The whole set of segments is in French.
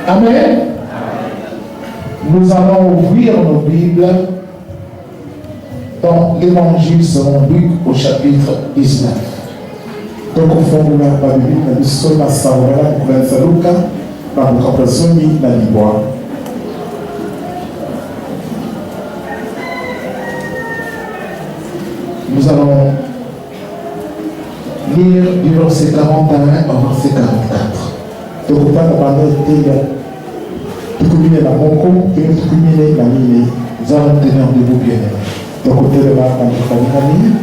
Amen. Nous allons ouvrir nos Bibles dans l'évangile selon Luc au chapitre 19. Donc, au fond, nous avons pas de Bible, nous sommes à Saouala, nous sommes à Luca, par le remplacement de la Liboire. Nous allons lire du verset 41 au verset 44. Donc, on va nous parler de la Monko, et de la Mine. Nous allons tenir debout bien. Donc, on va parler de la Mine.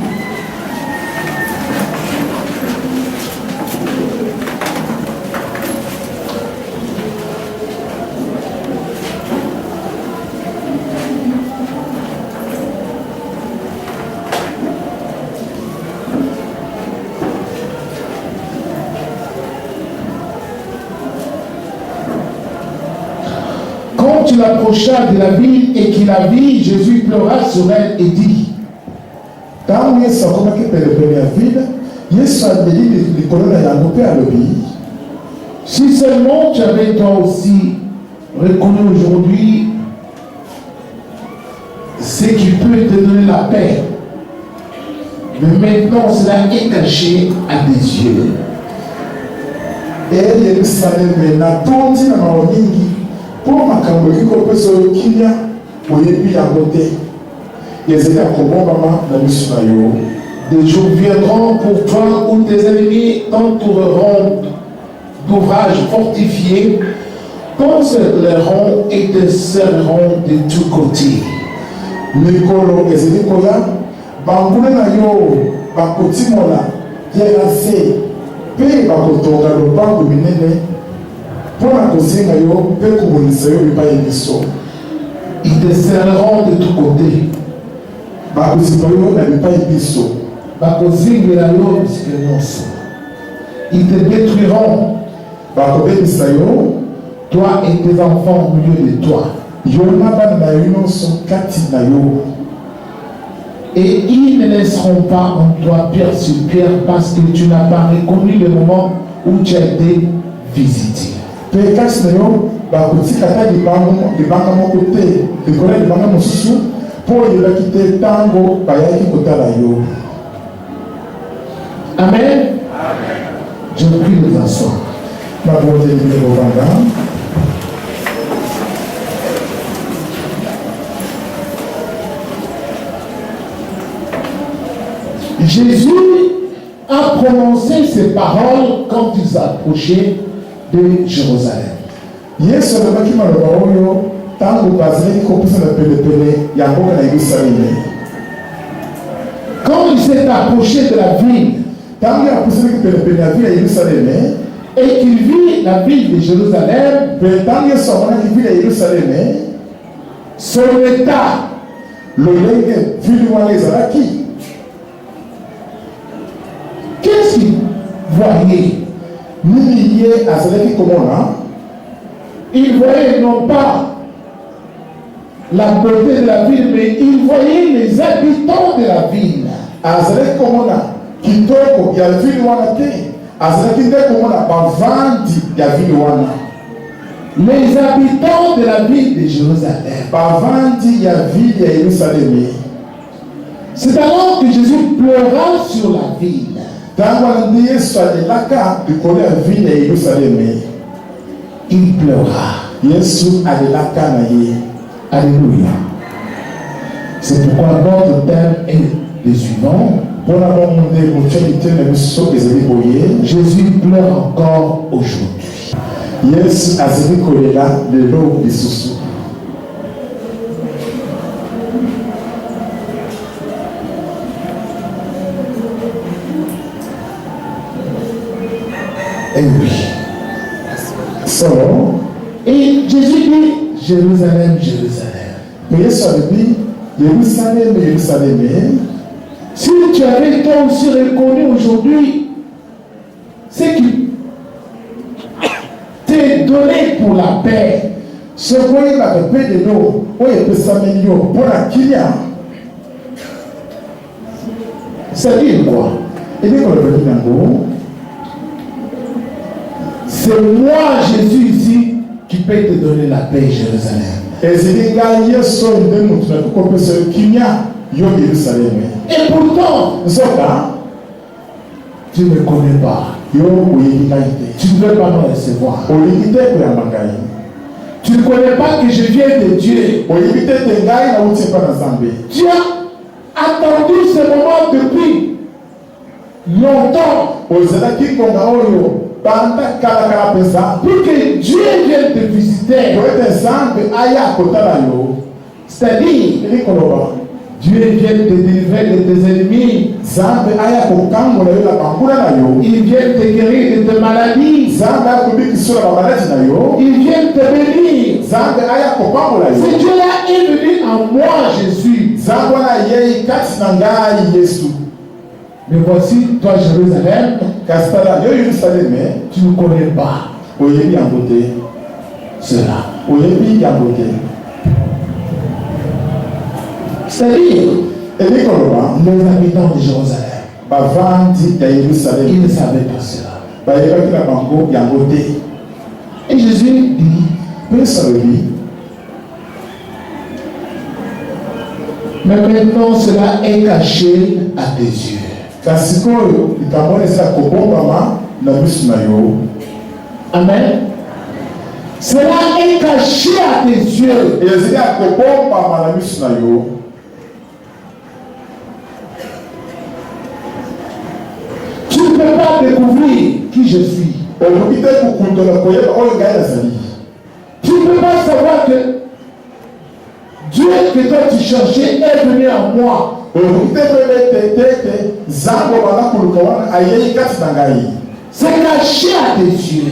Quand il approcha de la ville et qu'il la vit, Jésus pleura sur elle et dit, Quand Yesu akomaki pembeni ya ville, Yesu ameli likolo na yango mpe alobi, si seulement tu avais toi aussi reconnu aujourd'hui ce qui peut te donner la paix, mais maintenant cela est caché à tes yeux. e Yerusaleme natondi na mawa mingi mpo makambo ekokopesa oyo kimia boyebi yango te ezali ya kobombama na miso na yo. Des jours viendront pour toi où tes ennemis t'entoureront d'ouvrages fortifiés, t'encercleront et te serreront de tous côtés. mikolo ezali koya banguna na yo bakotimola yela se mpe bakotonga lopango minene mpo na kosenga yo mpe komonisa yo epai biso. Ils te serreront de tous côtés. bakozima yo na bipai biso. Bakozingela yo bisika nyonso. Ils te détruiront, bakobebisa yo, toi et tes enfants au milieu de toi. yo na bana na yo nyonso kati na yo. Et ils ne laisseront pas en toi pierre sur pierre parce que tu n'as pas reconnu le moment où tu as été visité. mpe kati na yo bakotika ta libanga moko te likolo ya libanga mosusu mpo oyebaki te ntango bayaki kotala yo. Amen. Je prie de t'asseoir. babonzeli kovanda. Jésus a prononcé ces paroles quand il s'approchait de Jérusalem. Yesu alobaki maloba oyo ntango bazalaki kopesa na pelepele ya mboka na Yerusalemi. Quand il s'est approché de la ville ntango apuselaki pelepele ya ville ya Yerusalemi et qu'il vit la ville de Jérusalem, mpe ntango Yesu amonaki ville ya Yerusalemi son état, lolenge ville wana ezalaki. qu'est-ce qu'il voyait? nini ye azalaki komona? Il voyait non pas la beauté de la ville, mais il voyait les habitants de la ville. azalaki komona kitoko ya ville wana te, azalaki nde komona bavandi ya ville wana. Les habitants de la ville de Jérusalem. bavandi ya ville ya Yerusalemi. C'est alors que Jésus pleura sur la ville. ntango wana nde Yesu alelaka likolo ya ville ya Yerusalemi. Il pleura. Yesu alelaka na ye. Alléluia. C'est pourquoi notre thème est le suivant. mpona bamonde motualité na biso ezali boye. Jésus pleure encore aujourd'hui. Yesu azali kolela lelo lisusu. Et oui. solo Et Jésus dit, Jérusalem, Jérusalem. mpe Yesu alobi Yerusalemi Yerusalemi, Si tu avais toi aussi reconnu aujourd'hui ce qui t'est donné pour la paix, soki oyebaka mpe lelo oyo epesameli yo mpona kilia, c'est-à-dire quoi? ede kolobaki nango C'est moi, Jésus, ici, qui peut te donner la paix, Jérusalem. Et pourtant, tu ne me connais pas. Tu ne veux pas me recevoir. Tu ne connais pas que je viens de Dieu. Tu as attendu ce moment depuis longtemps pour que Dieu vienne te visiter. C'est-à-dire, Dieu vient te délivrer de tes ennemis. Il vient te guérir de tes maladies. Il vient te bénir. Ce Dieu-là est venu en moi, Jésus. Mais voici, toi, Jérusalem, tu ne connais pas cela. C'est-à-dire, les habitants de Jérusalem, ils ne savaient pas cela. Et Jésus dit, mais maintenant cela est caché à tes yeux. Amen. Cela est caché à tes yeux. Tu ne peux pas découvrir qui je suis. Tu ne peux pas savoir que Dieu que toi tu cherchais est venu en moi. C'est caché à tes yeux.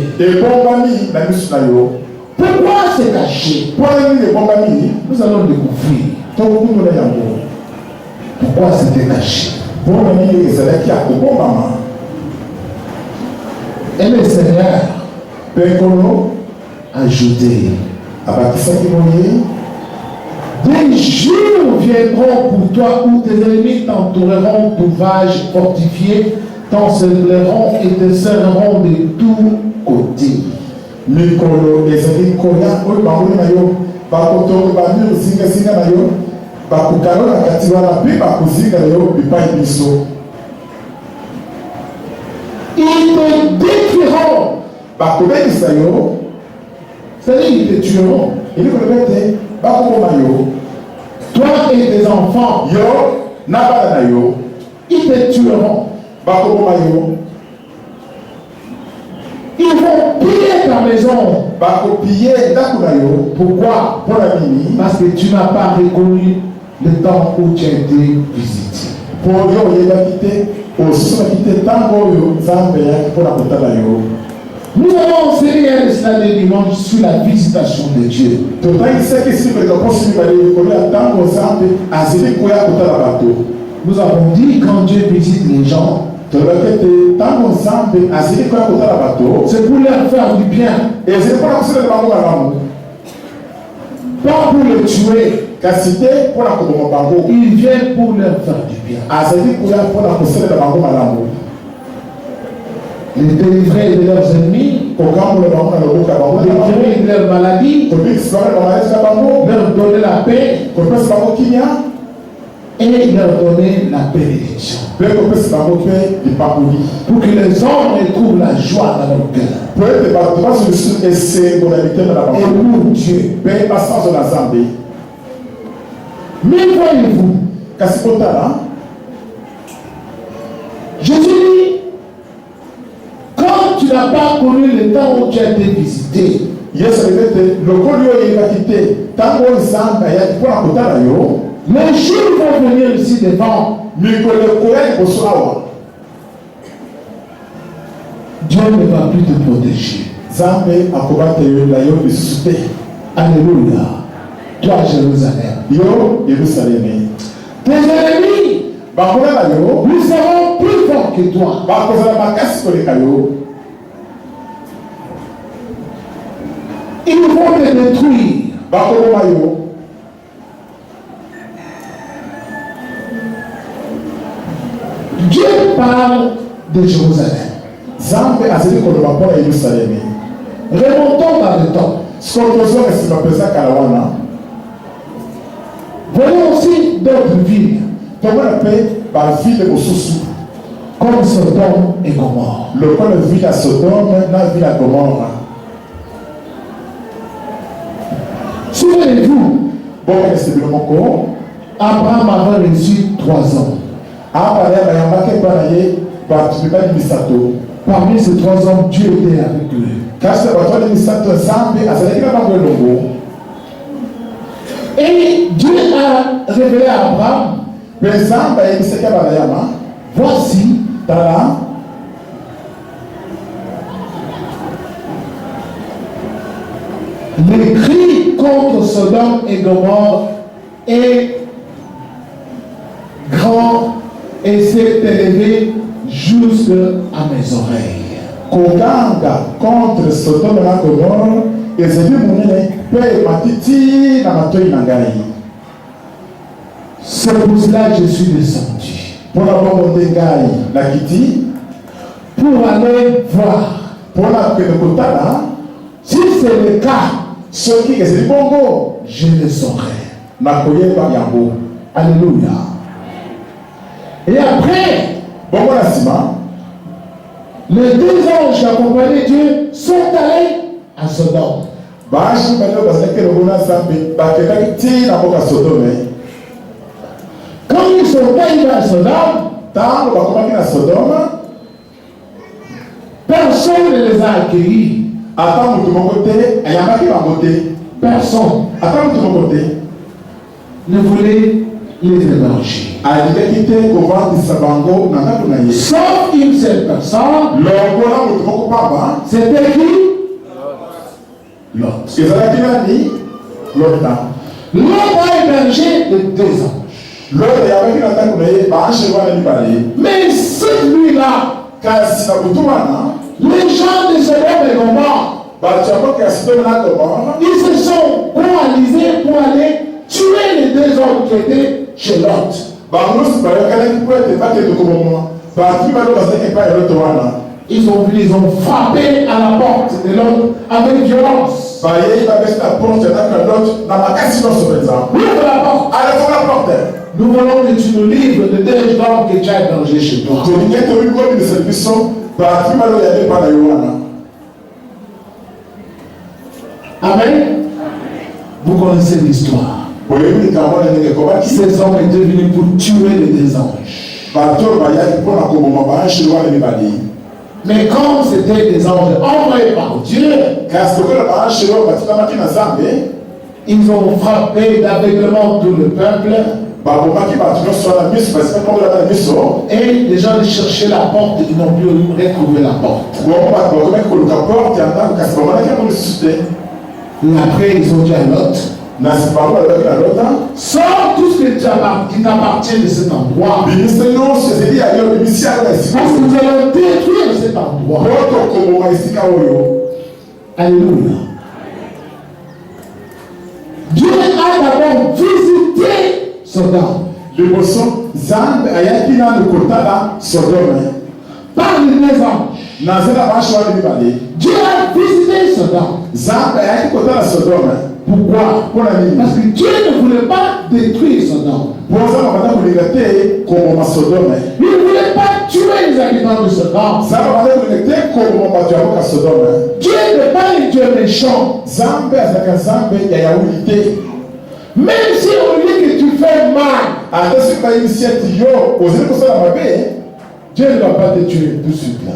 Pourquoi c'est caché? Nous allons découvrir pourquoi c'était caché. Et le Seigneur ajouté, des jours viendront pour toi où tes ennemis t'entoureront d'ouvrages fortifiés, t'encercleront et te serreront de tous côtés. Ils te détruiront. C'est-à-dire ils te tueront. Toi et tes enfants, ils te tueront. Ils vont piller ta maison. Pourquoi? Parce que tu n'as pas reconnu le temps où tu as été visité. Nous avons enseigné cela des dimanches sur la visitation de Dieu. Nous avons dit quand Dieu visite les gens, c'est pour leur faire du bien. Pas pour les tuer. Ils viennent pour leur faire du bien. Les délivrer de leurs ennemis, délivrer de leurs maladies, leur donner la paix et leur donner la bénédiction. Pour que les hommes retrouvent la joie dans leur cœur. Et pour Dieu. Mais voyez-vous, Jésus dit, quand tu n'as pas connu le temps où tu as été visité, les jours vont venir ici devant. Dieu ne va plus te protéger. Alléluia. Toi, Jérusalem. Tes ennemis, nous serons plus forts que toi. Ils vont te détruire. Dieu parle de Jérusalem. Remontons dans le temps. Voyons aussi d'autres villes, comme Sodome et Gomorrhe. Souvenez-vous, Abraham avait reçu 3 hommes. Parmi ces 3 hommes, Dieu était avec lui. Et Dieu a révélé à Abraham, voici le cri contre Sodome et Gomorrhe est grand et s'est élevé jusqu'à mes oreilles. Koganga contre Sodome et Gomorrhe et c'est lui pe matiti na matoi na ngai. C'est pour cela que je suis descendu. Pour la bombe de ngai la kiti pour aller voir. Pour la que le kotala si c'est le cas, ce qui est le bongo, je le saurai. Na koye ba yambo. Alléluia. Et après, bongo la sima. Les 2 anges qui accompagnaient Dieu sont allés à Sodome. Quand ils sont allés à Sodome, personne ne les a accueillis. Personne ne voulait les héberger. Sauf une seule personne. C'était qui? Lot. Lot a hébergé les 2 anges. Mais cette nuit-là, les gens de Sodome et Gomorrhe, ils se sont coalisés pour aller tuer les 2 hommes qui étaient chez Lot. Ils ont frappé à la porte de Lot avec violence. Ouvre la porte. Nous voulons que tu nous livres de 2 hommes que tu as hébergés chez toi. Amen. Vous connaissez l'histoire. Ces hommes étaient venus pour tuer les 2 anges. Mais comme c'était des anges envoyés par Dieu, ils ont frappé d'aveuglement tout le peuple. Et les gens allaient chercher la porte, ils n'ont plus retrouvé la porte. Et après, ils ont dit à Lot, sors tout ce qui t'appartient de cet endroit. Parce que nous allons détruire cet endroit. Alléluia. Dieu a d'abord visité Sodome. Par les 2 anges. Dieu a visité Sodome. Pourquoi? Parce que Dieu ne voulait pas détruire Sodome. Il ne voulait pas tuer les habitants de Sodome. Dieu n'est pas un Dieu méchant. Même si on dit que tu fais mal, Dieu ne va pas te tuer tout de suite là.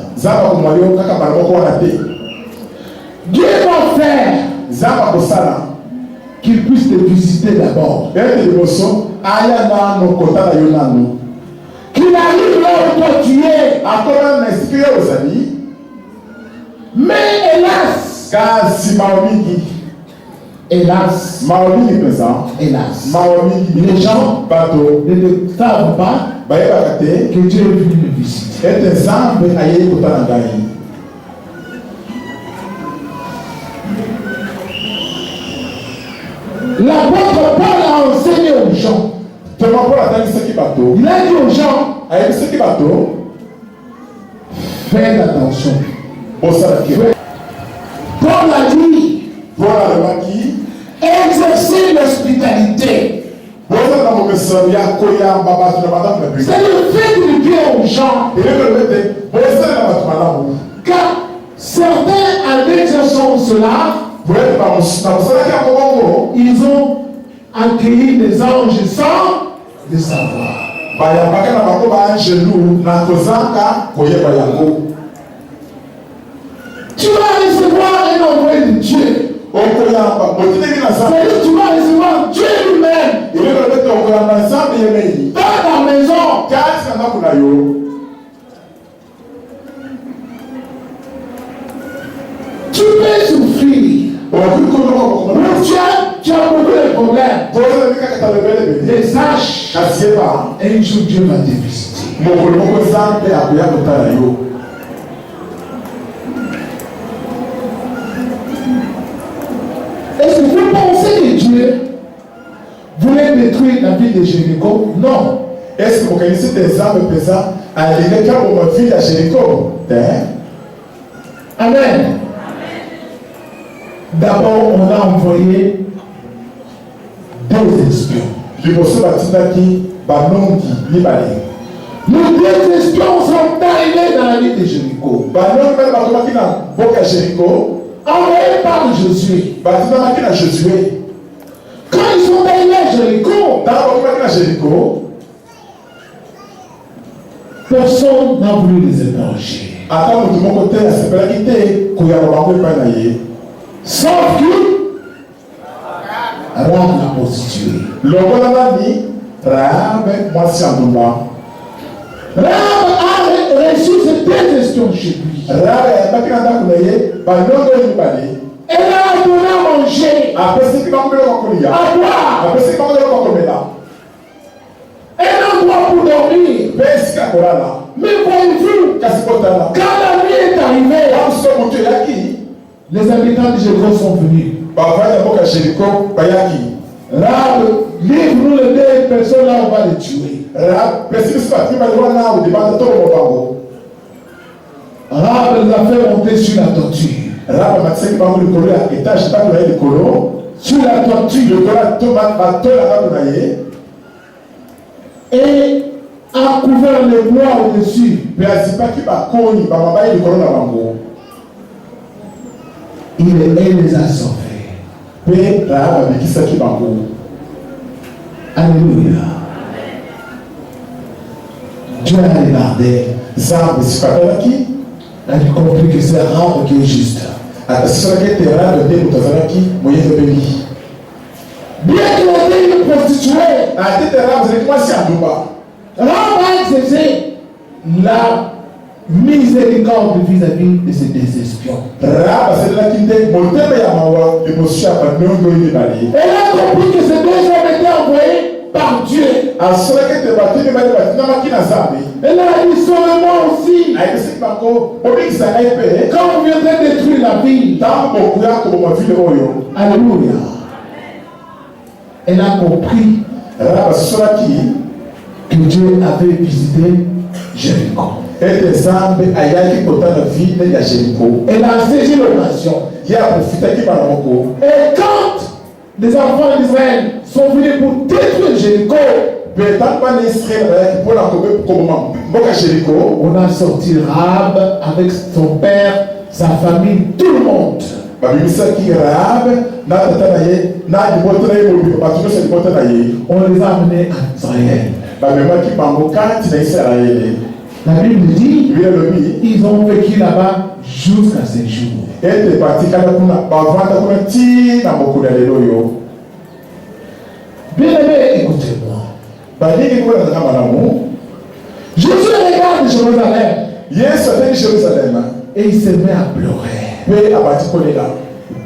Dieu va faire qu'il puisse te visiter d'abord. Qu'il arrive là où toi tu es. Mais hélas, les gens ne savent pas que Dieu est venu me visiter. L'apôtre Paul a enseigné aux gens. Il a dit aux gens, faites attention. Paul a dit, exercer l'hospitalité. C'est le fait de bien aux gens. Car certains, en exerçant cela, ils ont accueilli des anges sans le savoir. Tu vas recevoir un envoyé de Dieu. C'est-à-dire tu vas recevoir Dieu lui-même dans ta maison. Tu peux souffrir. Tu as beaucoup de problèmes. Mais sache, un jour Dieu va te visiter. Est-ce que vous pensez que Dieu voulait détruire la ville de Jéricho? Non. Est-ce que vous connaissez des âmes pesants à l'église pour ma ville à Jéricho? Amen. D'abord, on a envoyé deux espions. Les deux espions sont arrivés dans la ville de Jéricho. Envoyés par Josué. Quand ils sont arrivés à Jéricho, personne n'a voulu les héberger. Sauf que Rahab la prostituée. Rahab a reçu ces deux questions chez lui. Elle a donné à manger, à boire, un endroit pour dormir. Mais voyez-vous, quand la nuit est arrivée, les habitants de Jéricho sont venus. Rahab, livre-nous les deux personnes là, on va les tuer. Rahab les a fait monter sur la toiture. Sur la toiture. Et a couvert le bois au-dessus. Elle les a sauvés. Alléluia. Dieu a regardé. Elle a compris que c'est Rahab qui est juste. Bien qu'il était une prostituée, Rahab a exercé la miséricorde vis-à-vis de ces deux espions. Elle a compris que ces deux hommes étaient envoyés par Dieu. Elle a dit, sauvez-moi aussi. Quand vous viendrez détruire la ville. Alléluia. Elle a compris que Dieu avait visité Jéricho. Elle a saisi l'occasion. Et quand les enfants d'Israël sont venus pour détruire Jéricho, on a sorti Rahab avec son père, sa famille, tout le monde. On les a amenés à Israël. La Bible dit ils ont vécu là-bas jusqu'à ces jours. Bien-aimés, écoutez-moi. Jésus regarde Jérusalem. Et il se met à pleurer. Il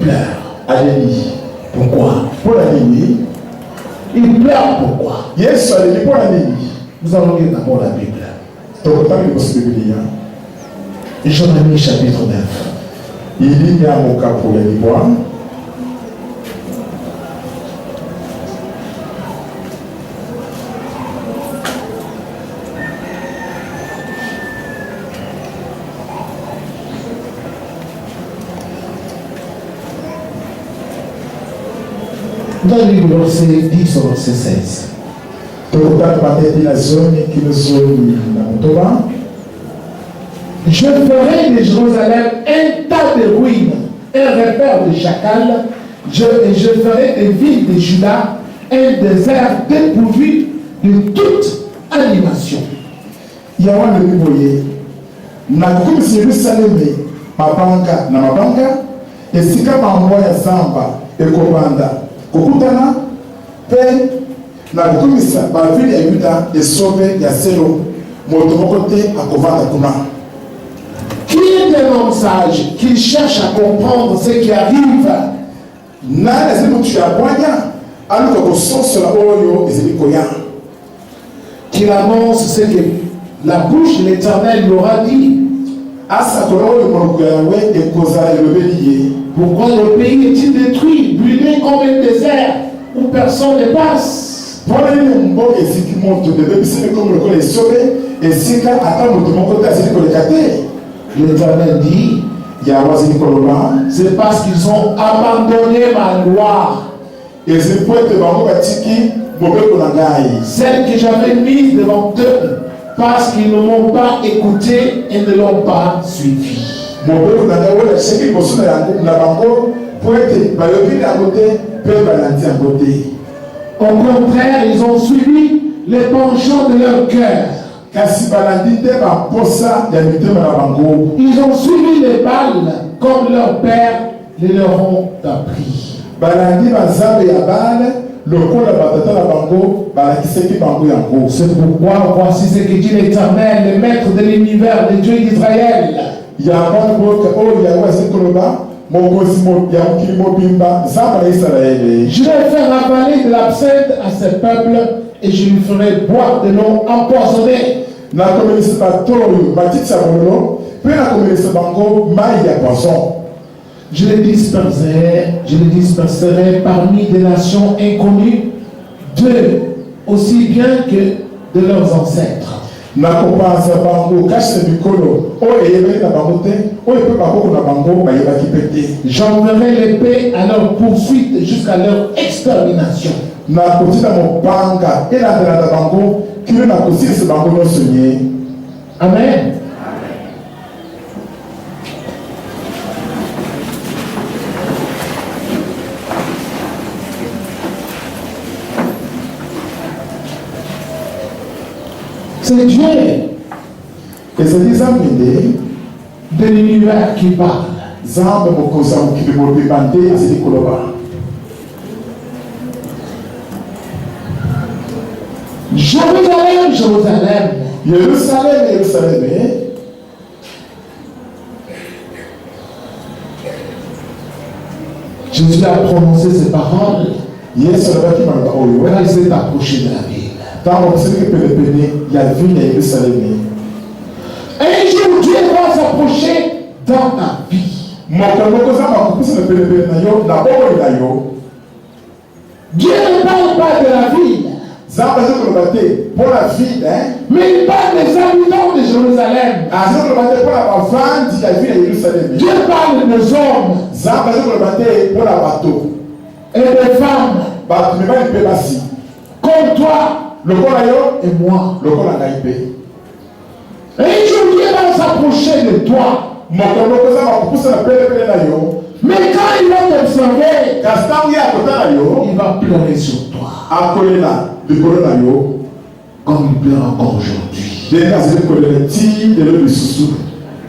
pleure. Pourquoi? Il pleure pourquoi? Nous allons lire d'abord la Bible. Jonathie chapitre 9. Dans le verset 10 au verset 16. Je ferai de Jérusalem un tas de ruines, un repère de chacals, et je ferai des villes de Juda un désert dépourvu de toute animation. nakukumisa Yerusaleme mabanga na mabanga esika mambo ya zamba ekobanda kokutana pe nakukumisa bavili ya Yuda esobe ya selo moto moko te akovanda kuna. Qui est un homme sage qui cherche à comprendre ce qui arrive? Nani azali mutu ya bwanya aluka kososola oyo ezali koya. Qu'il annonce ce que la bouche de l'Éternel lui aura dit. Pourquoi le pays est-il détruit, brûlé comme un désert où personne ne passe? L'Éternel dit, c'est parce qu'ils ont abandonné ma loi, celle que j'avais mise devant eux, parce qu'ils ne m'ont pas écouté et ne l'ont pas suivi. Au contraire, ils ont suivi les penchants de leur cœur. Ils ont suivi les Baals comme leurs pères les leur ont appris. C'est pourquoi voici ce que dit l'Éternel, le maître de l'univers, le Dieu d'Israël. Je vais faire avaler de l'absinthe à ce peuple et je lui ferai boire de l'eau empoisonnée. Je les disperserai parmi des nations inconnues d'eux, aussi bien que de leurs ancêtres. J'enverrai l'épée à leur poursuite jusqu'à leur extermination. Amen. C'est Dieu de l'univers qui parle. Jérusalem, Jérusalem. Jérusalem, Jérusalem. Jésus a prononcé ces paroles quand il s'est approché de la ville. Un jour, Dieu va s'approcher dans ta vie. Dieu ne parle pas de la ville, mais il parle des habitants de Jérusalem. Dieu parle des hommes et des femmes comme toi et moi. Et un jour, Dieu va s'approcher de toi. Mais quand il va t'observer, il va pleurer sur toi. Comme il pleure encore aujourd'hui. Il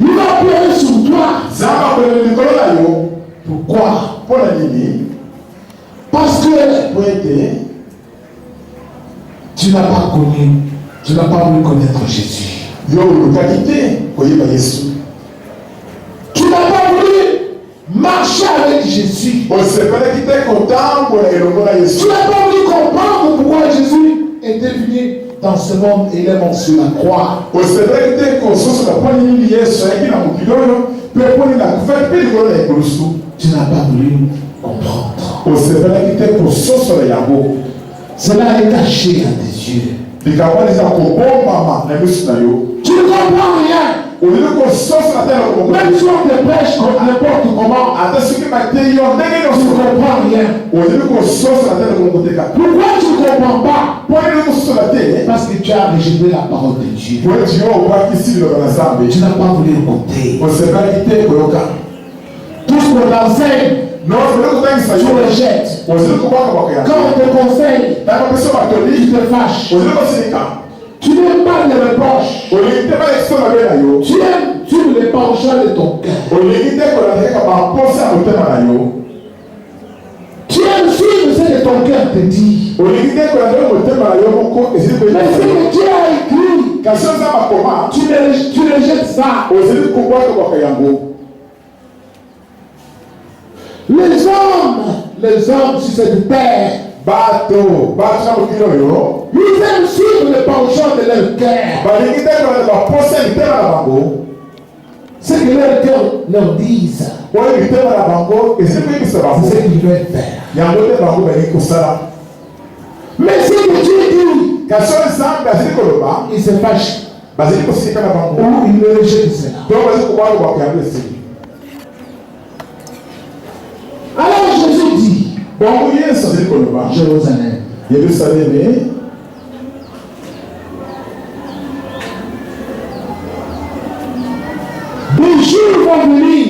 va pleurer sur toi. Pourquoi? Parce que tu n'as pas connu, tu n'as pas voulu connaître Jésus. Tu n'as pas voulu marcher avec Jésus. Tu n'as pas voulu comprendre pourquoi Jésus était venu dans ce monde et il est mort sur la croix. Tu n'as pas voulu comprendre. Cela est caché à tes yeux. Tu ne comprends rien. Même si on te prêche n'importe comment, tu ne comprends rien? Pourquoi tu ne comprends pas? Parce que tu as rejeté la parole de Dieu. Tu n'as pas voulu écouter. Tout ce qu'on t'enseigne, tu rejettes. Quand on te conseille, tu te fâches. Tu n'aimes pas les reproches. Tu ne l'épanches de ton cœur. Tu aimes suivre ce que ton cœur te dit. Mais ce que Dieu a écrit, tu rejettes ça. Les hommes sur cette terre, ils aiment suivre le penchant de leur cœur. Ce que leur cœur leur dise, c'est ce qu'ils veulent faire. Mais ce que Dieu dit, il se fâche. Ou il le rejette cela. Alors Jésus dit, Jérusalem, des jours vont venir,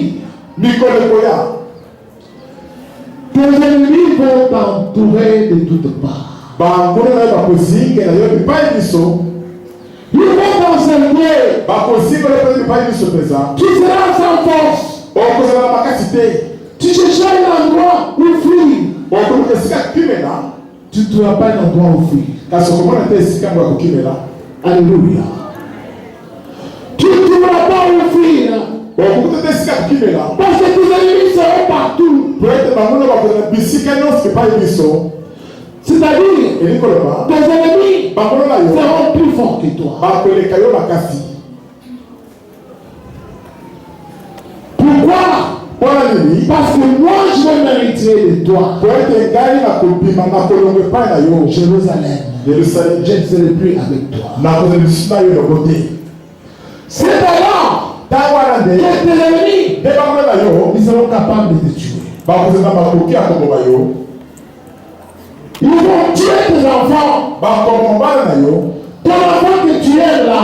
tes ennemis vont t'entourer de toutes parts. Ils vont t'enseigner. Tu seras sans force. Tu cherches un endroit où fuir. Tu ne trouveras pas un endroit où fuir. Alléluia. Tu ne trouveras pas où fuir. Parce que tes ennemis seront partout. C'est-à-dire, tes ennemis seront plus forts que toi. Pourquoi? Parce que moi je vais m'hériter de toi. Jérusalem, je ne serai plus avec toi. C'est alors que tes ennemis, ils seront capables de te tuer. Ils vont tuer tes enfants. Ton enfant que tu es là,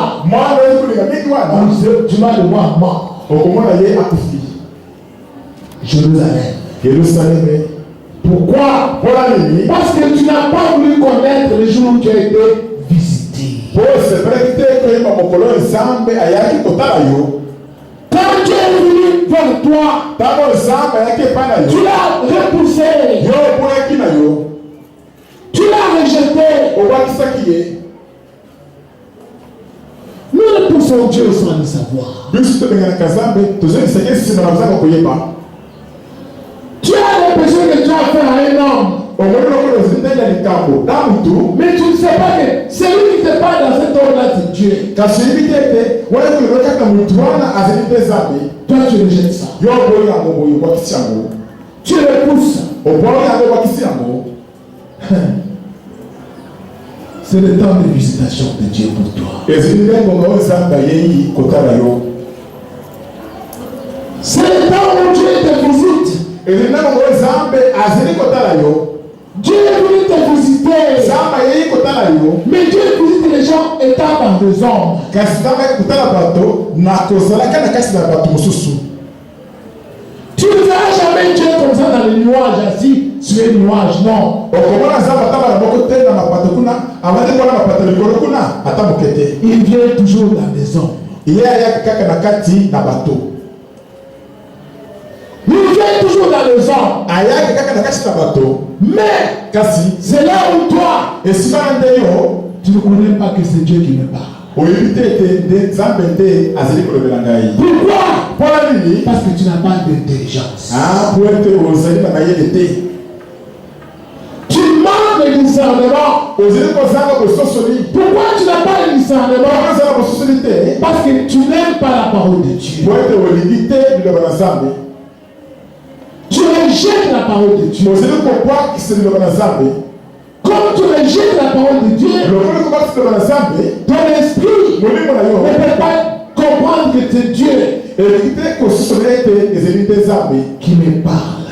tu vas le voir mort. Jérusalem. Pourquoi? Parce que tu n'as pas voulu connaître le jour où tu as été visité. Quand Dieu est venu vers toi, tu l'as repoussé. Tu l'as rejeté. Nous ne poussons Dieu sans le savoir. Tu as l'impression que tu as fait à un homme. Mais tu ne sais pas que celui qui te parle dans cet homme-là, c'est Dieu. Toi, tu rejettes ça. Tu le pousses. C'est le temps de visitation de Dieu pour toi. C'est le temps où Dieu te visite. Dieu est venu te visiter. Mais Dieu visite les gens étant dans des ombres. Tu ne verras jamais Dieu comme ça dans les nuages, assis sur les nuages, non. Il vient toujours dans les ombres. Il vient toujours dans les ombres. Mais c'est là où toi, tu ne connais pas que c'est Dieu qui me parle. Pourquoi? Parce que tu n'as pas d'intelligence. Tu manques de discernement. Pourquoi tu n'as pas de discernement? Parce que tu n'aimes pas la parole de Dieu. Tu rejettes la parole de Dieu. Quand tu rejettes la parole de Dieu, ton esprit ne peut pas comprendre que c'est Dieu qui me parle.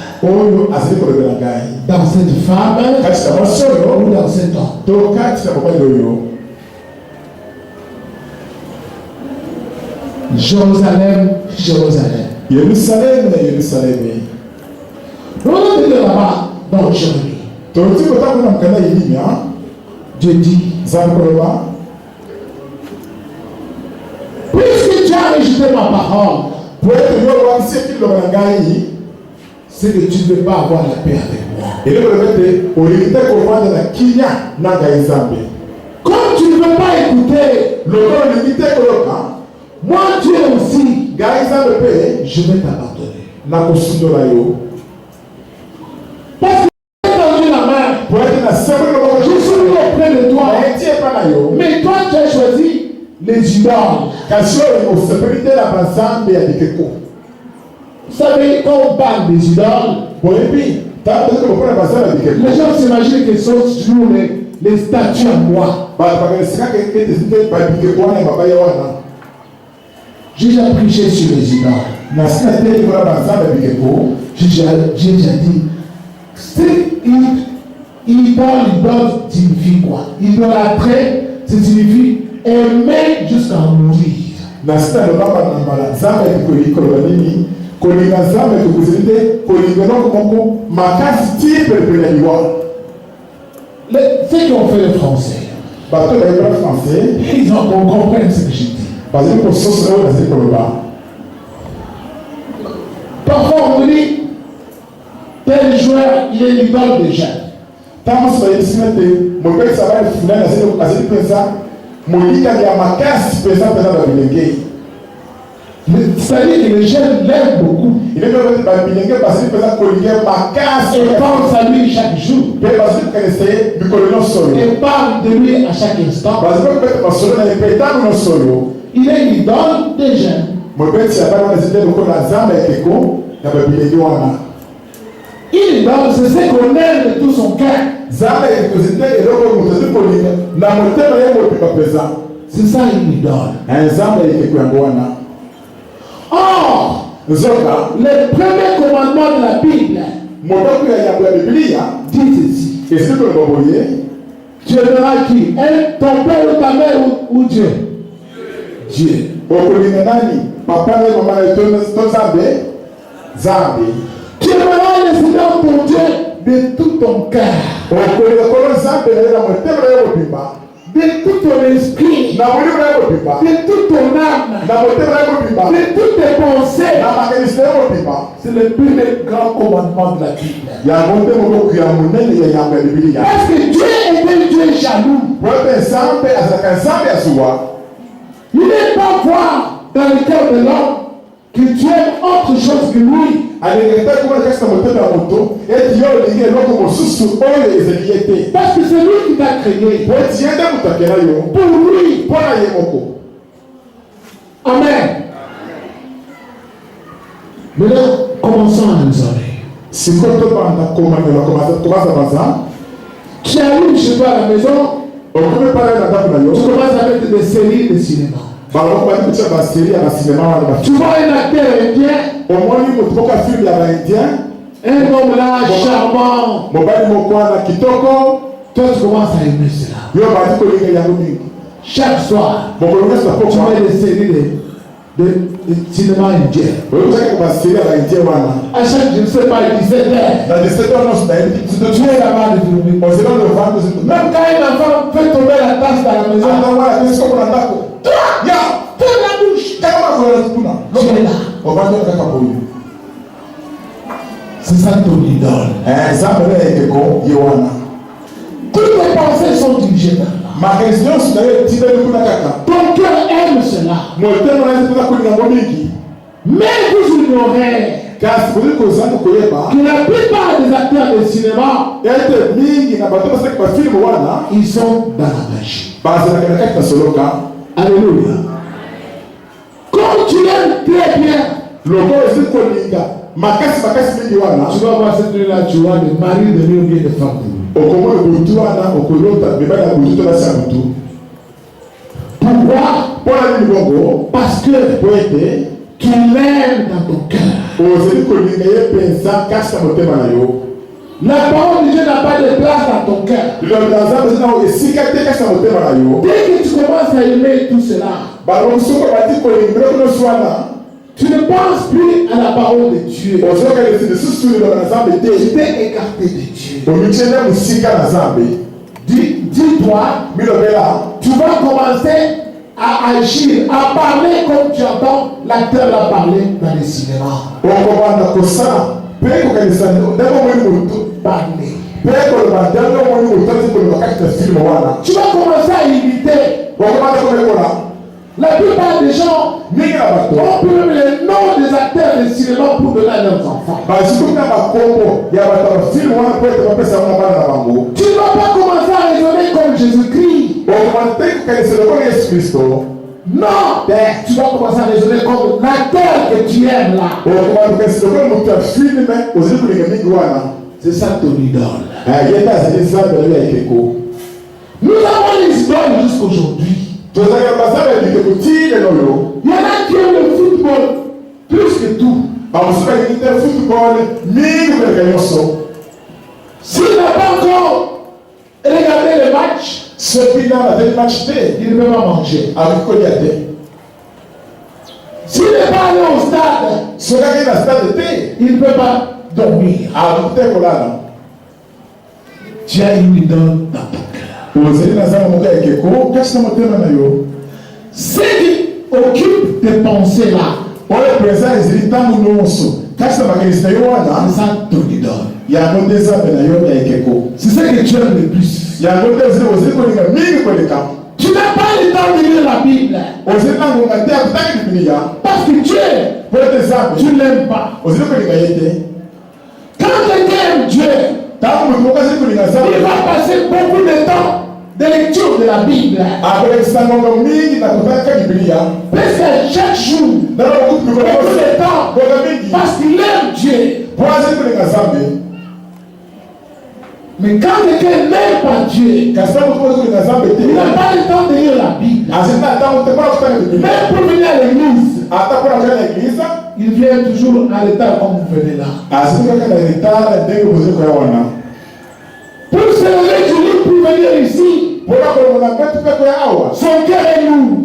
dans cette femme ou dans cet homme. Jérusalem, Jérusalem. Yerusalem, Yerusalem. On est là-bas dans Jérémie. Dieu dit, puisque tu as rejeté ma parole, c'est que tu ne veux pas avoir la paix avec moi. Comme tu ne veux pas écouter, moi Dieu aussi, je vais t'abandonner. Parce que tu as tendu la main, je suis auprès de toi, mais toi tu as choisi les idoles. Vous savez, quand on parle des idoles, les gens s'imaginent que ce sont toujours les statues à moi. J'ai déjà prêché sur les idoles. J'ai déjà dit, idole signifie quoi? Idolâtrer, ça signifie aimer jusqu'à mourir. Ceux qui ont fait le français, ils ont compris ce que j'ai dit. Parfois on me dit, tel joueur, il est l'idole des jeunes. C'est-à-dire que les jeunes l'aiment beaucoup. Et pensent à lui chaque jour. Et parlent de lui à chaque instant. Il est l'idole des jeunes. Une idole, c'est ce qu'on aime de tout son cœur. C'est ça une idole. Or, le premier commandement de la Bible dit ceci. Tu aimeras qui? Ton père ou ta mère ou Dieu? Dieu. Tu aimeras le Seigneur ton Dieu de tout ton cœur, de tout ton esprit, de toute ton âme, de toutes tes pensées. C'est le premier grand commandement de la Bible. Parce que Dieu est un Dieu jaloux. Il n'est pas voir dans le cœur de l'homme que tu aimes autre chose que lui. Parce que c'est lui qui t'a créé. Pour lui. Amen. Maintenant, commençons à nous oreilles. Tu arrives chez toi à la maison, tu commences à mettre des séries de cinéma. Tu vois un acteur indien, un homme là charmant, toi tu commences à aimer cela. Chaque soir, tu mets des séries de cinéma indien. À chaque, je ne sais pas, 17h, tu es là-bas de filmer. Même quand un enfant fait tomber la tasse dans la maison, fais la bouche. Tu es là. C'est ça ton idole. Toutes les pensées sont dirigées vers là. Ton cœur aime cela. Mais vous ignorez que la plupart des acteurs de cinéma, ils sont dans la magie. Alléluia. Quand tu aimes très bien, tu vas voir cette nuit-là, tu vois des maris de lui ou bien des femmes de lui. Pourquoi? Parce que qu'il aime dans ton cœur. La parole de Dieu n'a pas de place dans ton cœur. Dès que tu commences à aimer tout cela, tu ne penses plus à la parole de Dieu. Tu t'es écarté de Dieu. Dis-toi, tu vas commencer à agir, à parler comme tu entends l'acteur l'a parlé dans les cinémas. Parler. Tu vas commencer à imiter. La plupart des gens ont pris même les noms des acteurs de cinéma pour donner à leurs enfants. Tu ne vas pas commencer à raisonner comme Jésus-Christ. Non, tu vas commencer à raisonner comme l'acteur que tu aimes là. C'est ça ton idole. Nous avons les idoles jusqu'aujourd'hui. Il y en a qui aiment le football plus que tout. S'il n'a pas encore regardé le match, il ne peut pas manger. S'il n'est pas allé au stade, il ne peut pas dormir. Tu as une idole dans ton cœur. Ce qui occupe tes pensées là, c'est ça ton idole. C'est ce que tu aimes le plus. Tu n'as pas le temps de lire la Bible. Parce que Dieu, tu ne l'aimes pas. Quand quelqu'un aime Dieu, il va passer beaucoup de temps de lecture de la Bible. Presque chaque jour, beaucoup de temps, parce qu'il aime Dieu. Mais quand quelqu'un n'aime pas Dieu, il n'a pas le temps de lire la Bible. Même pour venir à l'église, il vient toujours en retard comme vous venez là. Pour se lever du lit pour venir ici, son cœur est lourd.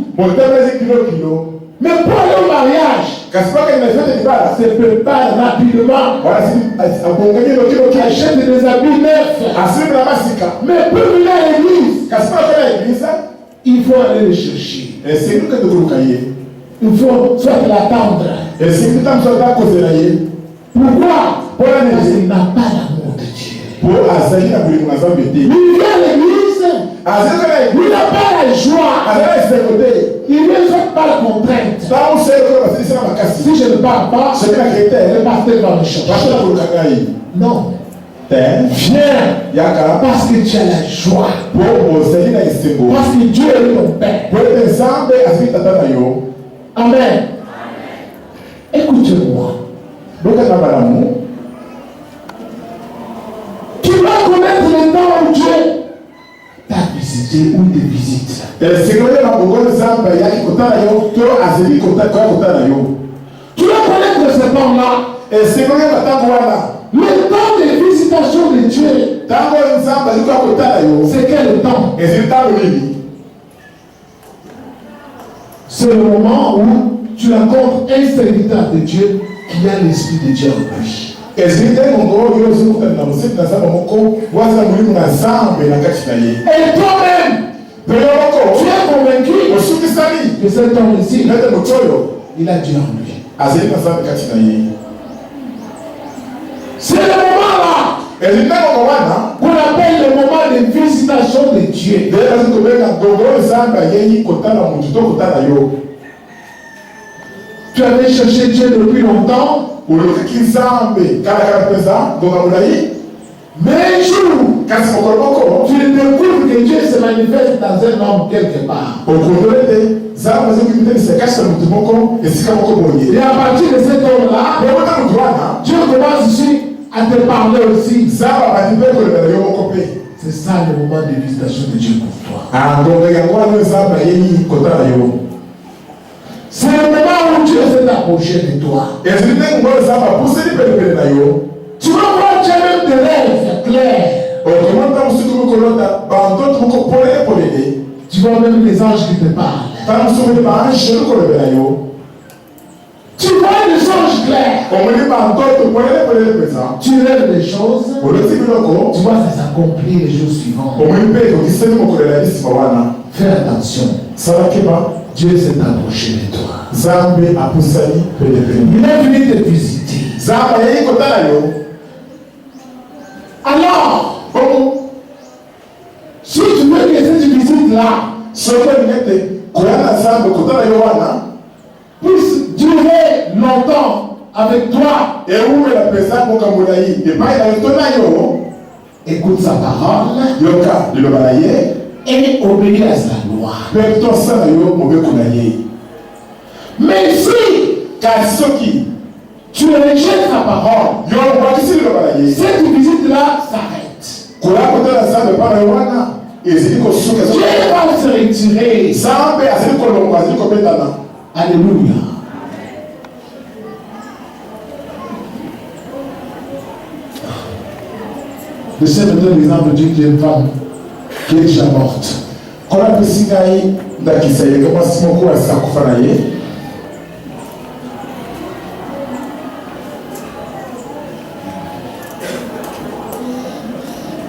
Mais pour aller au mariage, se prépare rapidement. Achète des habits neufs. Mais pour venir à l'église, il faut aller le chercher. Il faut soit l'attendre. Pourquoi? Parce qu'il n'a pas l'amour de Dieu. Il vient à l'église, il n'a pas la joie. Il vient soit par contrainte. Si je ne parle pas, le pasteur va me chercher. Non. Viens parce que tu as la joie. Parce que Dieu est ton Père. Amen. Écoute-moi. Tu vas connaître le temps où Dieu t'a visité ou te visite. Tu vas connaître ce temps-là. Le temps de visitation de Dieu. C'est quel temps? C'est le moment où tu rencontres un serviteur de Dieu qui a l'esprit de Dieu en lui. Et toi-même, tu es convaincu que cet homme ici, il a Dieu en lui. C'est le moment là qu'on appelle le moment de visitation de Dieu. Tu avais cherché Dieu depuis longtemps. Mais un jour, tu découvres que Dieu se manifeste dans un homme quelque part. Et à partir de cet homme-là, Dieu commence ici à te parler aussi. C'est ça le moment de visitation de Dieu pour toi. C'est le moment où Dieu s'est approché de toi. Tu vas voir, tu as même des rêves clairs. Tu vois même les anges qui te parlent. Tu vois les anges clairs. Tu rêves des choses. Tu vois ça s'accomplit les jours suivants. Fais attention. Dieu s'est approché de toi. Il est venu te visiter. Alors, si tu veux que cette visite-là puisse durer longtemps avec toi, écoute sa parole et obéis à sa loi. Mais si tu rejettes sa parole, cette visite-là s'arrête. Dieu va se retirer. Alléluia. Je sais maintenant l'exemple d'une femme qui est déjà morte.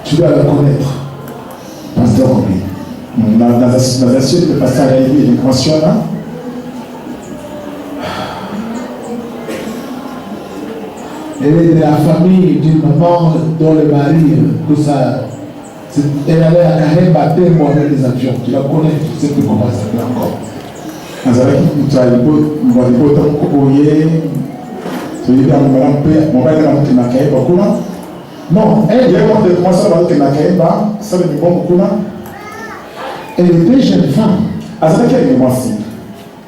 Tu dois la connaître. Pasteur Roby. Dans la suite de Pasteur Roby, il mentionne. Elle est de la famille d'une maman dont le mari, tout ça, elle allait à Kahemba avec les avions. Tu la connais, tu sais plus comment ça s'appelle encore. Non, elle était jeune femme.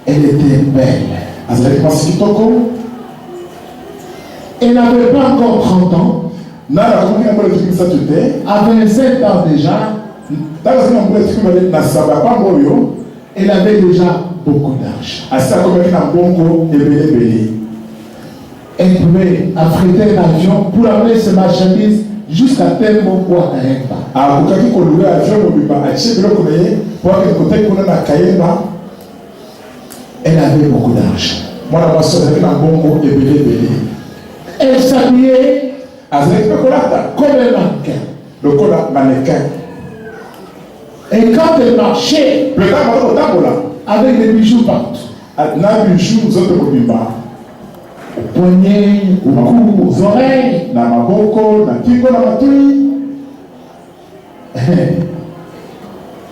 Elle était belle. Elle n'avait pas encore 30 ans. À 27 ans déjà, elle avait déjà beaucoup d'argent. Elle pouvait affréter un avion pour amener ses marchandises jusqu'à Tembo ou à Kahemba. Elle avait beaucoup d'argent. Elle s'habillait comme un mannequin. Et quand elle marchait, avec des bijoux partout, au poignet, au cou, aux oreilles,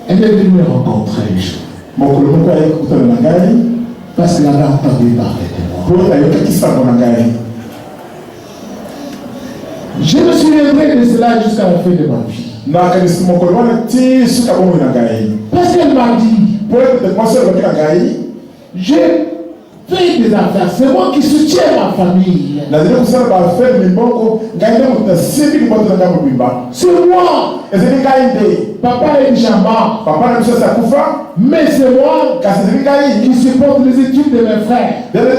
elle est venue me rencontrer un jour. Parce qu'elle avait entendu parler de moi. Je me souviendrai de cela jusqu'à la fin de ma vie. Parce qu'elle m'a dit, j'ai fait des affaires, c'est moi qui soutiens ma famille. C'est moi. Papa est déjà mort. Mais c'est moi qui supporte les études de mes frères, de mes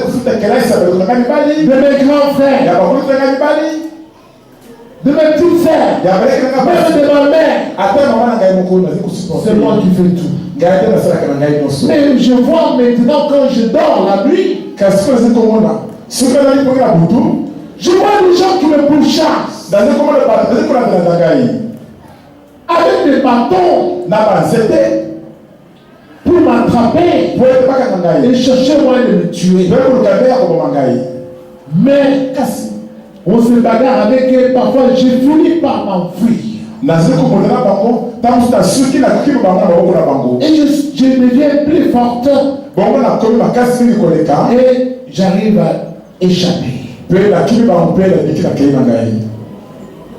grands frères, de mes petites sœurs, même de ma mère. C'est moi qui fais tout. Mais je vois maintenant quand je dors la nuit, je vois des gens qui me pourchassent avec des bâtons pour m'attraper et chercher moyen de me tuer. Mais on se bagarre avec eux, parfois je finis par m'enfuir. Et je deviens plus forte. Et j'arrive à échapper.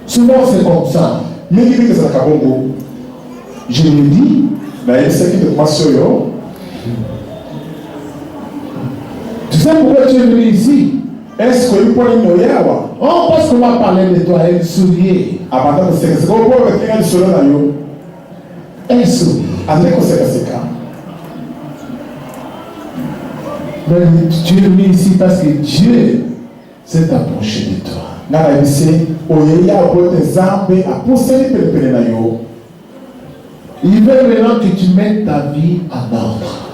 Souvent c'est comme ça. Je lui dis, tu sais pourquoi tu es venu ici? Oh, parce qu'on va parler de toi, un soulier. Un soulier. Mais tu es venu ici parce que Dieu s'est approché de toi. Il veut maintenant que tu mettes ta vie en ordre.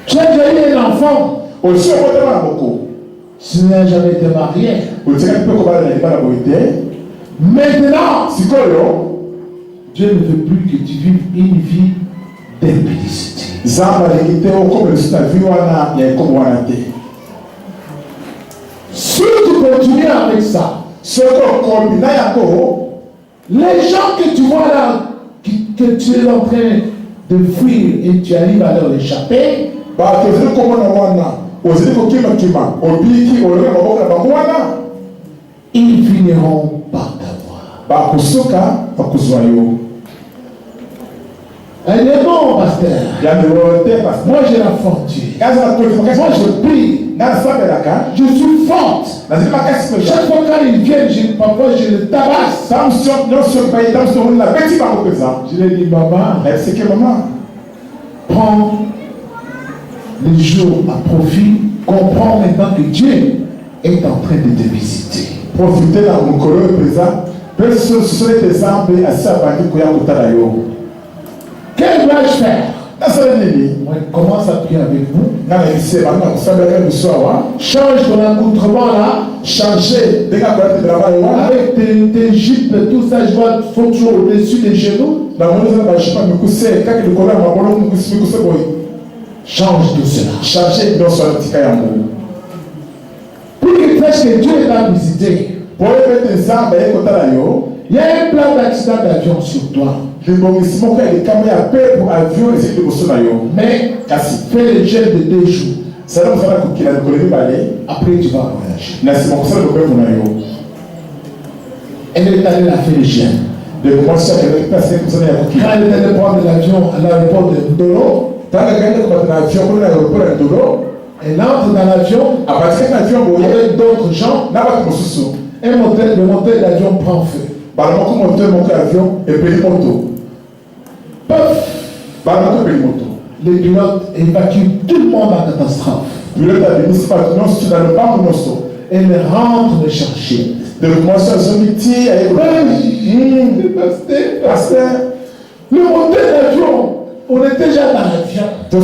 Tu as déjà eu un enfant. Tu n'as jamais été marié. Maintenant, Dieu ne veut plus que tu vives une vie d'impudicité. Si tu continues avec ça, les gens que tu vois là, que tu es en train de fuir et tu arrives à leur échapper, ils finiront par t'avoir. Elle est bon, pasteur. Moi j'ai la fortune. Moi je prie. Je suis forte. Chaque fois quand ils viennent, parfois je les tabasse. Je leur dis, maman, prends les jours à profit. Comprends maintenant que Dieu est en train de te visiter. Profitez dans mon colère présent. Que dois-je faire? Moi, commence à prier avec vous. Change ton accoutrement là. Changer. Avec tes jupes, tout ça, je vois, faut toujours au-dessus des genoux. Change tout cela. Pour qu'il sache que Dieu est à visiter. Il y a un plan d'accident d'avion sur toi. Mais fais le gel de 2 jours. Après tu vas voyager. Elle est allée la faire le gel. Quand elle est allée prendre l'avion à l'aéroport de Ndolo, elle entre dans l'avion avec d'autres gens. Le moteur de l'avion prend feu. Paf! Les pilotes évacuent tout le monde en catastrophe. Elle rentre me chercher. Pasteur, le moteur d'avion, on était déjà dans l'avion. Le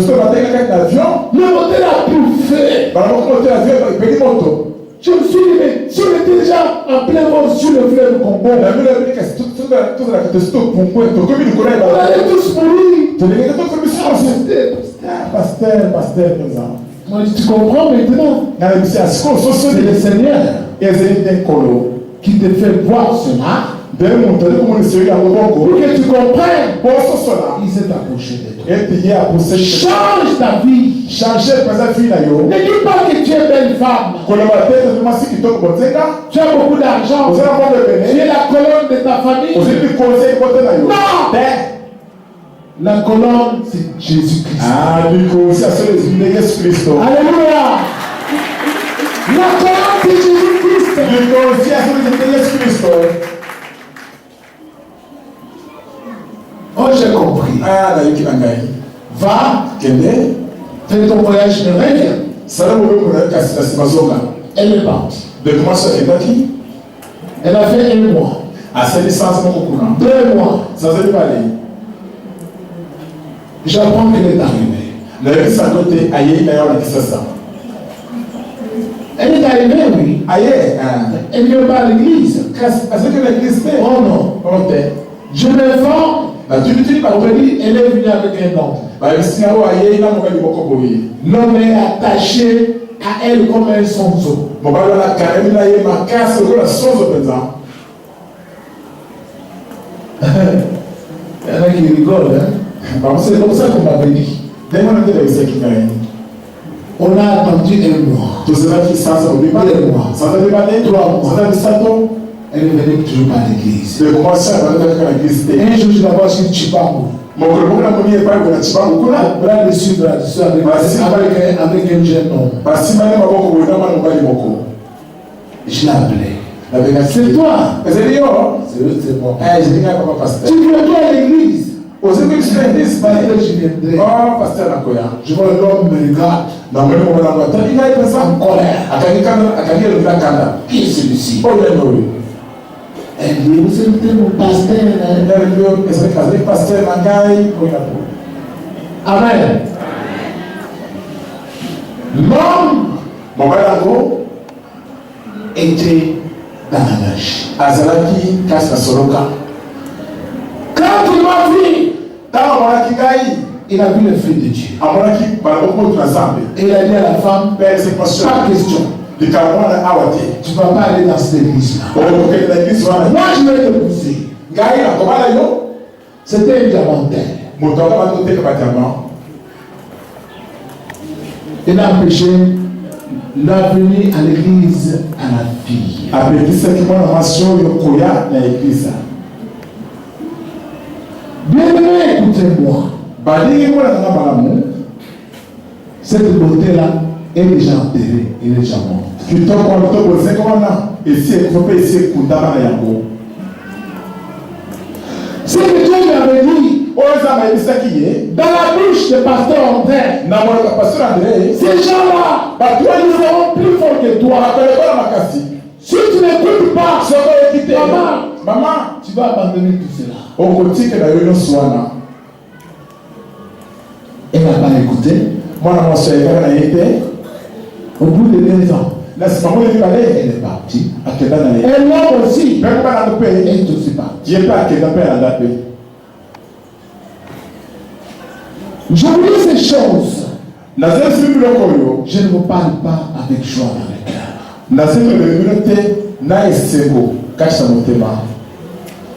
moteur a pris feu. Je me suis dit, mais si on était déjà en plein vol sur le fleuve Congo, on allait tous mourir. Pasteur. Moi, tu comprends maintenant? C'est le Seigneur qui te fait voir cela. Pour que tu comprennes, il s'est approché de toi. Change ta vie. Ne dis pas que tu es belle femme. Tu as beaucoup d'argent. Tu es la colonne de ta famille. Non! La colonne, c'est Jésus-Christ. Alléluia. Alléluia. La colonne, c'est Jésus-Christ. Oh, j'ai compris. Va, fais ton voyage de rêve. Elle est partie. Elle a fait 1 mois. 2 mois. J'apprends qu'elle est arrivée. Elle est arrivée, oui. Elle ne vient pas à l'église. Oh non. Je m'informe. Elle est venue avec un homme. L'homme est attaché à elle comme un sonzo. Il y en a qui rigolent, hein? C'est comme ça qu'on m'avait dit. On a attendu 1 mois. 2 mois. 3 mois. Elle est venue toujours par l'église. Un jour, je la vois sur Chibangu. Là, dessus avec un jeune homme. Je l'ai appelé. C'est toi. C'est moi. Tu viens toi à l'église. Aussi que je fais this, Pasteur, je viendrai. oh, pasteur Nakoya. Je vois l'homme me regarde Non, mais on va la voir. T'as dit qu'il y a ça en colère. Akagi le Kanda. Qui est celui-ci? Oh, il y a une. Elle dit, vous êtes mon pasteur. Il y a le pasteur Nangai. Amen. L'homme Mon père Nago était dans la neige. Azalaki Kasa Soroka. Quand il m'a vu, Dans mon Akigai, il a vu le fruit de Dieu. Amonaki, Balaboko Transambe. Et il a dit à la femme, Père, c'est pas pas question. Du Cameroun à Awati. Tu ne vas pas aller dans cette église-là. Moi, je vais te pousser. Gaïla, comment là yo? C'était un diamantaire. Motoka va noter que bâtiment. Il a empêché l'avenue à l'église à la fille. Après ça, qui m'a nation Yokoya dans l'église. Bien-aimé, écoutez-moi. Bali, moi, là, dans l'amour. Cette beauté-là est déjà enterrée. Il est déjà mort. Tu t'en comptes pour 5 ans là. Et si elle faut essayer de compter Yango. Ce que Dieu lui avait dit Oh, ça m'a dit ça qui est. dans la bouche de pasteur André, N'a pas le pasteur André. ces gens-là, Bah, toi, ils seront plus forts que tu toi. rappelles pas la Makassi. Si tu n'écoutes pas, Ça va quitter. maman, Maman. tu vas abandonner tout cela. Au côté que la réunion soit là. Elle n'a pas écouté. Moi, je suis allé Au bout de 2 ans, là, c'est pas moi qui parlais. elle est partie. À quel temps elle est? Et l'homme aussi Même pas la paix. est aussi parti. Il n'y a pas à quel temps elle a la paix. Je vous dis ces choses. Je ne vous parle pas avec joie dans le cœur.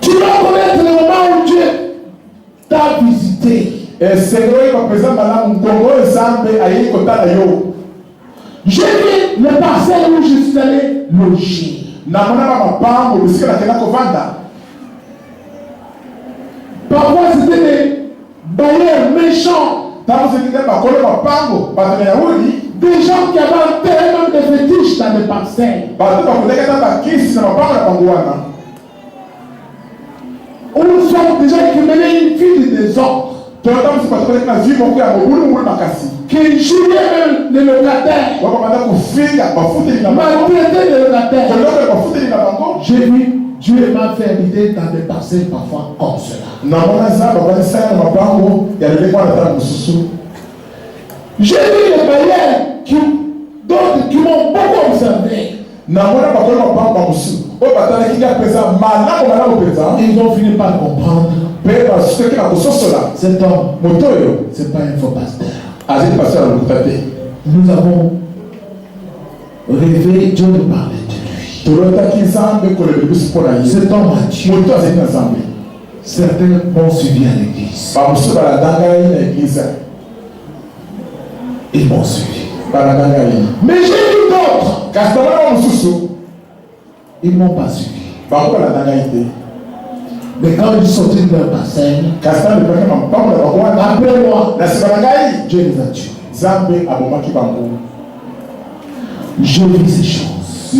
Tu dois connaître le moment où Dieu t'a visité. J'ai vu le parcelle où je suis allé loger. Parfois c'était des bailleurs méchants. Des gens qui avaient enterré même des fétiches dans des parcelles. Où nous sommes déjà qui menaient une vie de désordre. Qui jouait même les locataires. Maltraité les locataires. J'ai vu Dieu m'a fait habiter dans des parcelles parfois comme cela. J'ai vu les bailleurs d'autres qui m'ont beaucoup observé. Ils ont fini par comprendre. Cet homme, c'est pas un faux pasteur. Nous avons rêvé, Dieu nous parlait de lui. Cet homme a Dieu. Certains m'ont suivi à l'église. Ils m'ont suivi. Mais j'ai vu d'autres. Ils ne m'ont pas suivi. Mais quand ils sont sortis de leur bassin, après moi, Dieu les a tués. Je vis ces choses.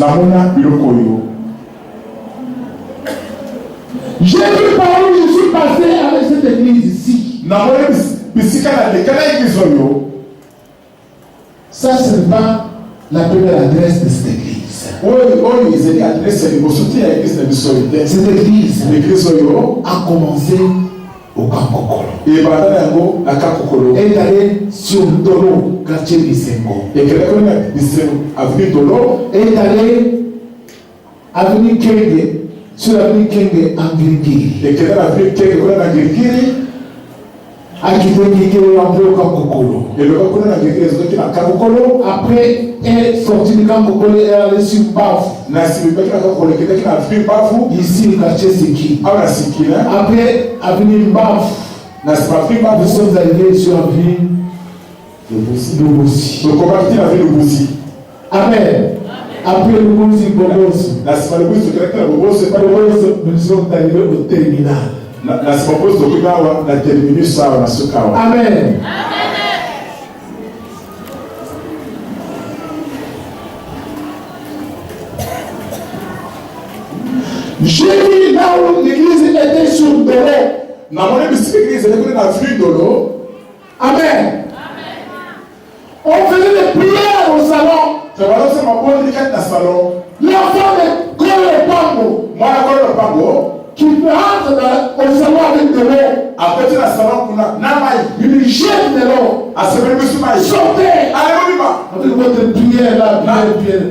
J'ai vu par où je suis passé avec cette église ici. Ça, ce n'est pas la première adresse de cette église. Cette église a commencé au Kankokolo. Et est allée sur Dolo, quartier Bisengo. Et est allée avenue Kenge, sur l'avenue Kenge en Girigiri. A quitté Girigiri et entré au Kankokolo. Après, elle est sortie du Kankokolo et elle est allée sur Bafou. Ici, le quartier Siki. Après, avenue Bafou. Nous sommes arrivés sur l'avenue Lubusi. Amen. Après Lubusi, Bobosi. Nous sommes arrivés au terminal. Amen. J'ai vu là où l'église était sur Doré. Amen. On faisait des prières au salon. L'enfant de Kolo Pango qui entre au salon avec de l'eau. Il jette de l'eau. Sortez. Avec votre prière là, prière.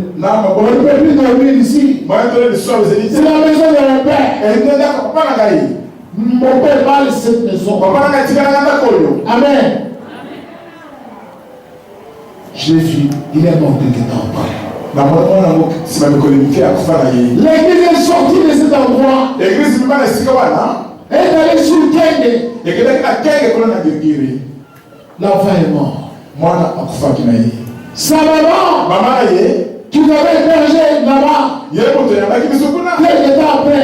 On ne peut plus dormir ici. C'est la maison de mon père. Mon père va laisser cette maison. Amen. Jésus, il est mort quelque temps après. L'église est sortie de cet endroit. Elle est allée sur le Kenge. L'enfant est mort. Sa maman, qui l'avait hébergé là-bas, quelques temps après,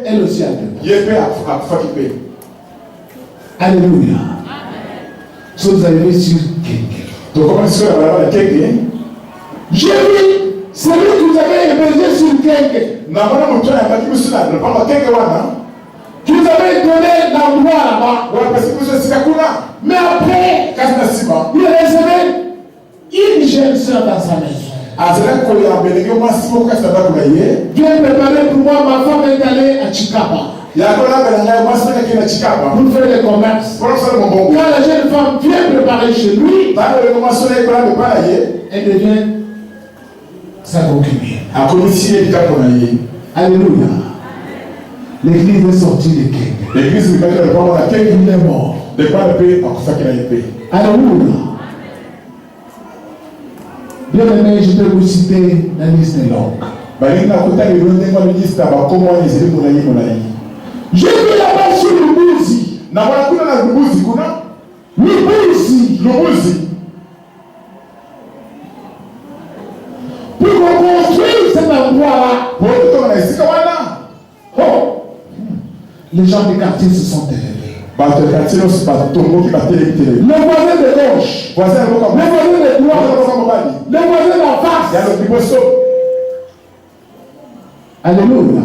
elle aussi a été. Alléluia. Si vous arrivez sur Kenge. J'ai vu celui que vous avez hébergé sur le Kenge. Qui vous avez donné l'endroit là-bas. Mais après, il recevait une jeune soeur dans sa maison. Viens préparer pour moi, ma femme est allée à Chikapa. Pour faire le commerce. Quand la jeune femme vient préparer chez lui, elle devient sa concubine. Alléluia. L'église est sortie de Kenge. Il est mort. Alléluia. Bien aimé, je peux vous citer la liste est longue. J'ai vu là-bas sur le Bouzi. Le Bouzi. Pour reconstruire cet endroit-là. Oh. Les gens du quartier se sont élevés. Le voisin de gauche, le voisin de droite, le voisin d'en face. Alléluia.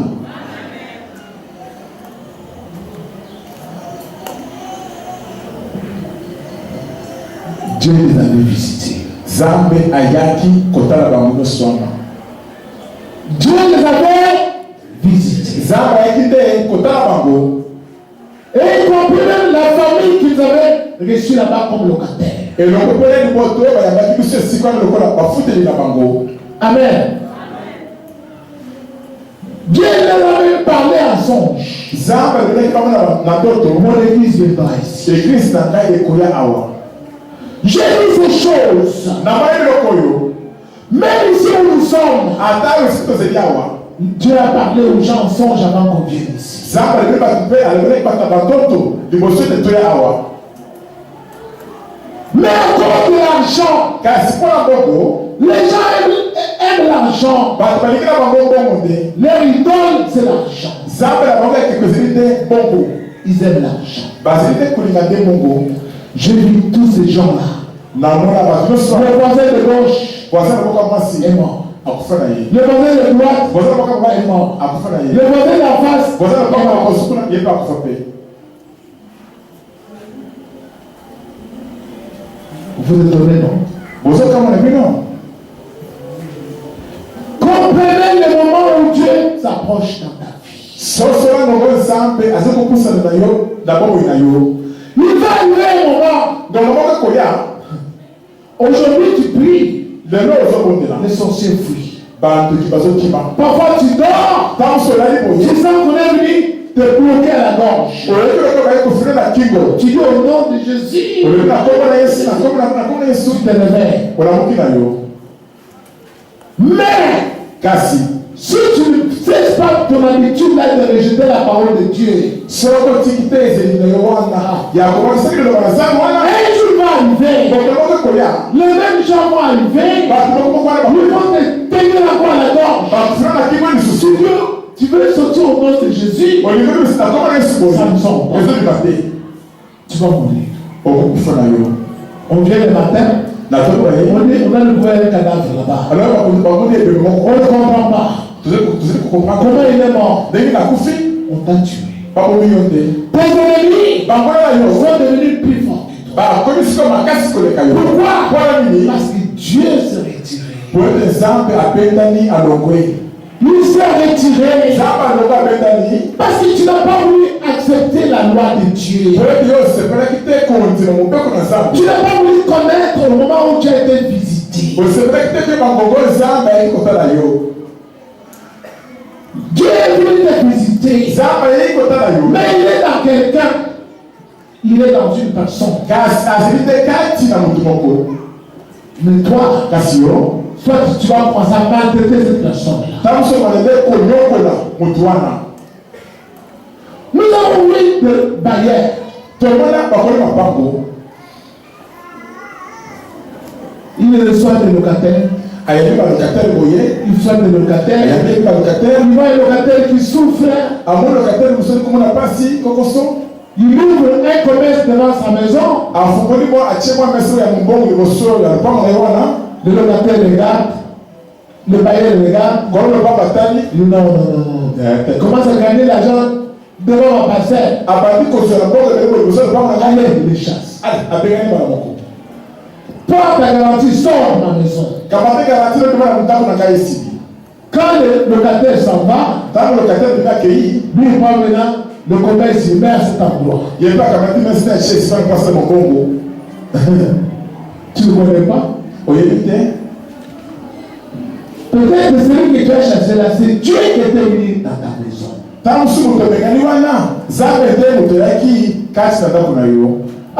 Dieu les avait visités. Dieu les avait visités. Et y compris même la famille qu'ils avaient reçue là-bas comme locataire. Amen. Dieu leur avait parlé en songe. Mon église viendra ici. J'ai vu ces choses. Même ici où nous sommes, Dieu a parlé aux gens en songe avant qu'on vienne ici. Mais à cause de l'argent, les gens aiment l'argent. Leur idole, c'est l'argent. Ils aiment l'argent. J'ai vu tous ces gens-là. Le voisin de gauche est mort. Le voisin de droite est mort. Le voisin d'en face est mort. Vous étonnez, non? Comprenez le moment où Dieu s'approche dans ta vie. Il va arriver un moment. Aujourd'hui, tu pries. Les sorciers fuient. Parfois, tu dors. Tu sens qu'on est venu te bloquer à la gorge. Tu dis au nom de Jésus. Tu te réveilles. Mais, si tu ne cesses pas ton habitude là de rejeter la parole de Dieu, un jour va arriver, les mêmes gens vont arriver, ils vont te tenir la voix à la gorge. Tu veux sortir au nom de Jésus, ça ne sort pas. Tu vas mourir. On vient le matin, on a le gouvernement cadavre là-bas. On ne comprend pas. Comment il est mort? On t'a tué. Tes ennemis sont devenus plus forts que toi. Pourquoi? Parce que Dieu s'est retiré. Il s'est retiré parce que tu n'as pas voulu accepter la loi de Dieu. Tu n'as pas voulu connaître le moment où tu as été visité. Dieu est venu te visiter, mais il est dans quelqu'un, il est dans une personne. Mais toi, soit tu vas commencer à maltraiter cette personne-là. Nous avons eu de barrières. Il reçoit des locataires. Il reçoit des locataires. Il voit un locataire qui souffre. Il ouvre un commerce devant sa maison. Le locataire regarde. Le bailleur regarde. Il dit non. Il commence à gagner l'argent devant ma parcelle. Allez, il les chasse. Toi, ta garantie sort de ma maison. Quand le locataire s'en va, lui, il prend maintenant le commerce, il met à cet endroit. Tu ne connais pas? Peut-être que celui que tu as chassé là, c'est Dieu qui était venu dans ta maison.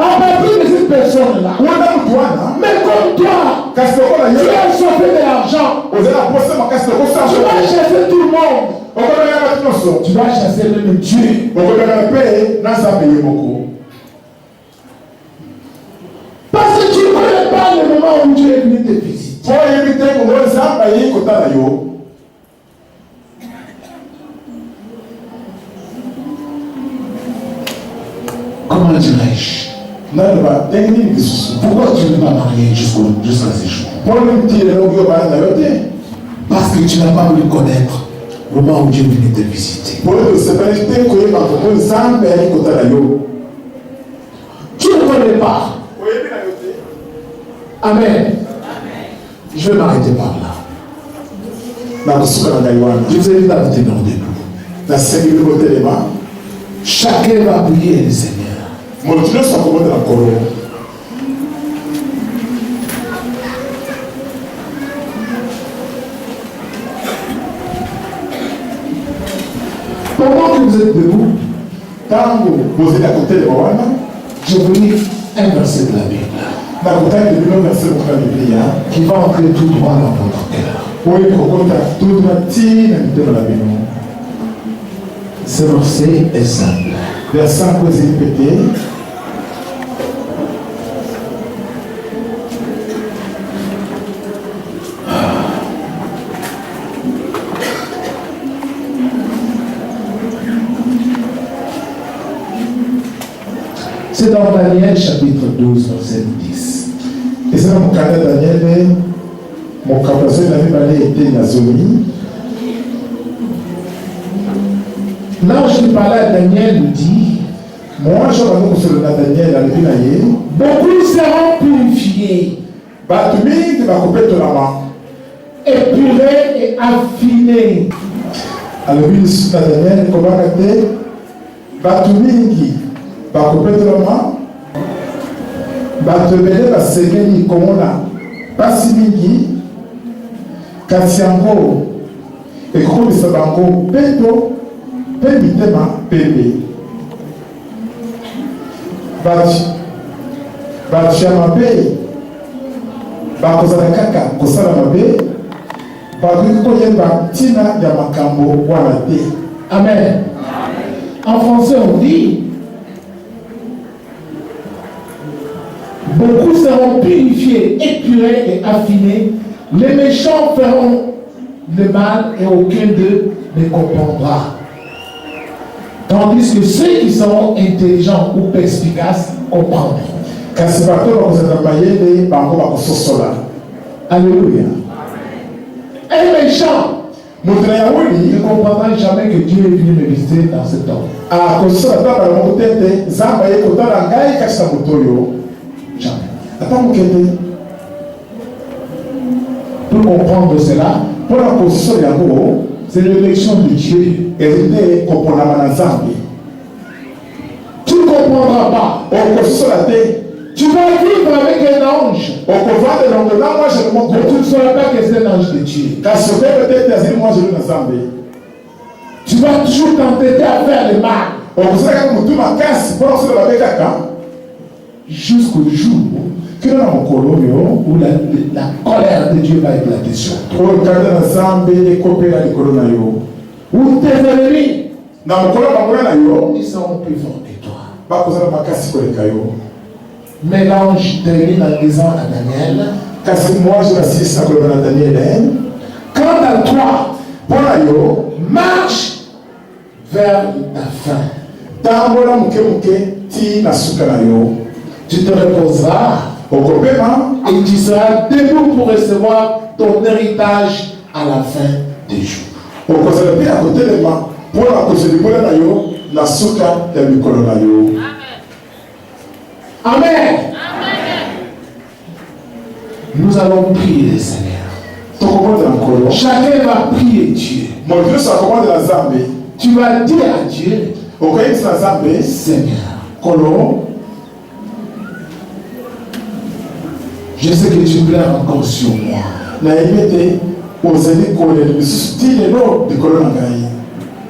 À partir de cette personne-là, mais comme toi, tu as chauffé de l'argent, tu vas chasser tout le monde. Tu vas chasser même Dieu. Parce que tu ne connais pas le moment où Dieu est venu te visiter. Comment dirais-je? Pourquoi tu ne vas pas marier jusqu'à ces jours? Parce que tu n'as pas voulu connaître le moment où Dieu est venu te visiter. Tu ne connais pas. Amen. Je vais m'arrêter par là. Je vous invite à vous tenir debout. Chacun va prier le Seigneur. Pendant que vous êtes debout, je vous lis un verset de la Bible qui va entrer tout droit dans votre cœur. Ce verset est simple. C'est dans Daniel chapitre 12, verset 10. Et c'est dans mon cadre Daniel, mon capacité d'aller était la zone. L'ange qui parlait à Daniel lui dit, moi je vais vous sur Daniel à l'épinaille. beaucoup seront purifiés, épurés et affinés. Alors oui, Daniel, comment regarder? Batumingi, bakopetolama, batubele basengeli komona, basimingi, kasiango, ekokomisa bango peto. Pemitema pepe batia mabe bakozala kaka kosala mabe bakoki koyeba ntina ya makambo wana te. Amen. En français on dit beaucoup seront purifiés, épurés et affinés. Les méchants feront le mal et aucun d'eux ne comprendra. Tandis que ceux qui seront intelligents ou perspicaces comprendront. Alléluia. Un méchant Il ne comprendra jamais que Dieu est venu me visiter dans cet homme. Jamais. Pour comprendre cela, c'est l'élection de Dieu. Tu ne comprendras pas. Tu vas vivre avec un ange. Mais tu ne sauras pas que c'est l'ange de Dieu. Tu vas toujours t'entêter à faire le mal. Jusqu'au jour où la colère de Dieu va éclater sur toi. Où tes ennemis, ils seront plus forts que toi. Mais l'ange termine en disant à Daniel, quant à toi, marche vers ta fin. Tu te reposeras et tu seras debout pour recevoir ton héritage à la fin des jours. Amen. Nous allons prier le Seigneur. Chacun va prier Dieu. Tu vas dire à Dieu, Seigneur, je sais que tu pleures encore sur moi.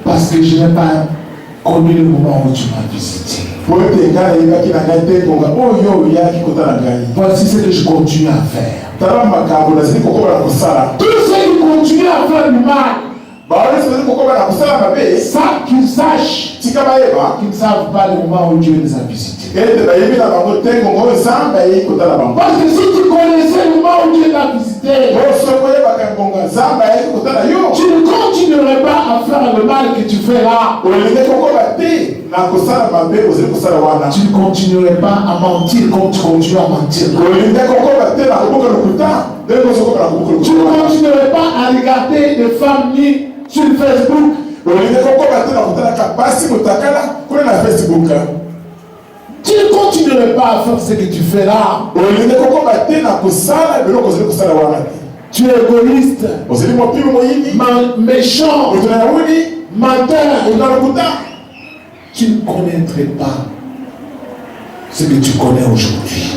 Parce que je n'ai pas connu le moment où tu m'as visité. Voici ce que je continue à faire. Tous ceux qui continuent à faire du mal, savent qu'ils sachent qu'ils ne savent pas le moment où Dieu les a visités. Parce que si tu connaissais le moment où Dieu t'a visité, tu ne continuerais pas à faire le mal que tu fais là. Tu ne continuerais pas à mentir comme tu continues à mentir là. Tu ne continuerais pas à regarder des femmes nues sur Facebook. Tu ne continuerais pas à faire ce que tu fais là. Tu es égoïste, méchant, menteur. Tu ne connaîtrais pas ce que tu connais aujourd'hui.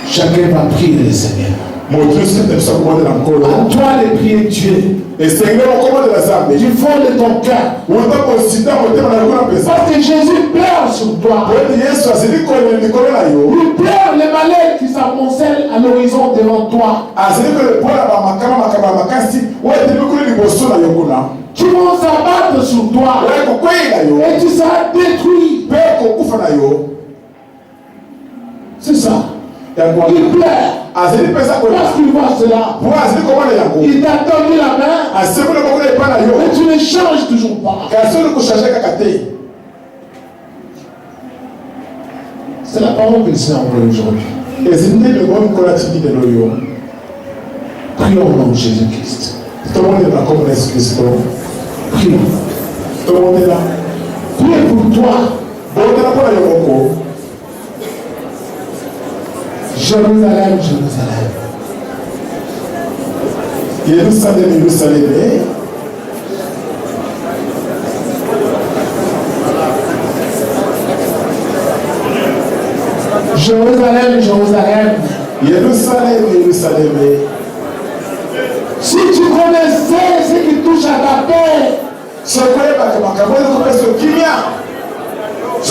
Chacun va prier le Seigneur. À toi de prier Dieu. Du fond de ton cœur. Parce que Jésus pleure sur toi. Il pleure les malheurs qui s'amoncellent à l'horizon devant toi. Qui vont s'abattre sur toi. Et tu seras détruit. C'est ça. Il pleure. Parce qu'il voit cela. Il t'a tendu la main. Mais tu ne changes toujours pas. C'est la parole que le Seigneur envoie aujourd'hui. Prions au nom de Jésus-Christ. Prions. Priez pour toi. Jérusalem, Jérusalem. Jérusalem, Jérusalem. Jérusalem, Jérusalem. Jérusalem, Jérusalem. Si tu connaissais ce qui touche à ta paix, si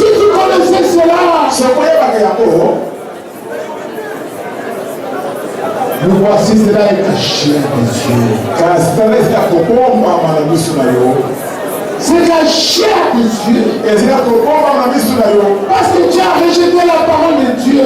tu connaissais cela, nous voici cela est caché à tes yeux. C'est caché à tes yeux. Parce que tu as rejeté la parole de Dieu.